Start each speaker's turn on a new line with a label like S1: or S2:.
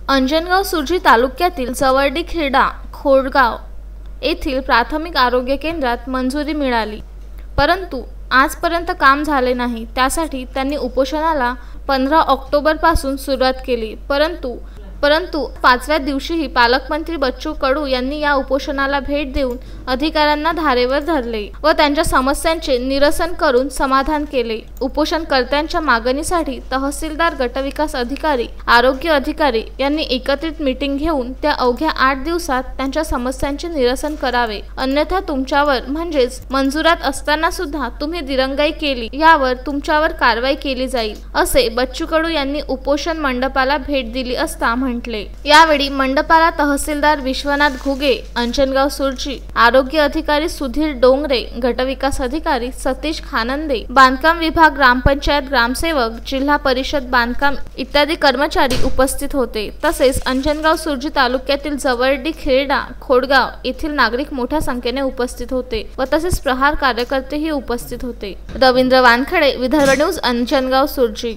S1: अंजनगाव सुर्जी तालुक्यातील जवर्डी खेडा खोडगाव येथील प्राथमिक आरोग्य केंद्रात मंजुरी मिळाली, परंतु आजपर्यंत काम झाले नाही। त्यासाठी त्यांनी उपोषणाला 15 ऑक्टोबर पासून सुरुवात केली। परंतु 5व्या दिवशीही पालकमंत्री बच्चू कडू यांनी या उपोषणाला भेट देऊन अधिकाऱ्यांना धारेवर धरले व त्यांच्या समस्यांचे निरसन करून समाधान केले। उपोषणकर्त्यांच्या मागणीसाठी तहसीलदार, गटविकास अधिकारी, आरोग्य अधिकारी यांनी एकत्रित मीटिंग घेऊन त्या अवघ्या 8 दिवसात त्यांच्या समस्यांचे निरसन करावे, अन्यथा तुमच्यावर म्हणजेच मंजुरात असताना सुद्धा तुम्ही दिरंगाई केली यावर तुमच्यावर कारवाई केली जाईल, असे बच्चू कडू यांनी उपोषण मंडपाला भेट दिली असता म्हटले। यावेळी मंडपाला तहसीलदार विश्वनाथ घुगे, अंजनगाव सुर्जी, आरोग्य अधिकारी सुधीर डोंगरे, गटविकास अधिकारी सतीश खानंदे, बांधकाम विभाग, ग्रामपंचायत ग्रामसेवक, जिल्हा परिषद बांधकाम इत्यादी कर्मचारी उपस्थित होते। तसेच अंजनगाव सुर्जी तालुक्यातील जवर्डी खेडा खोडगाव येथील नागरिक मोठ्या संख्येने उपस्थित होते व तसेच प्रहार कार्यकर्तेही उपस्थित होते। रवींद्र वानखडे, विदर्भ न्यूज, अंजनगाव सुर्जी।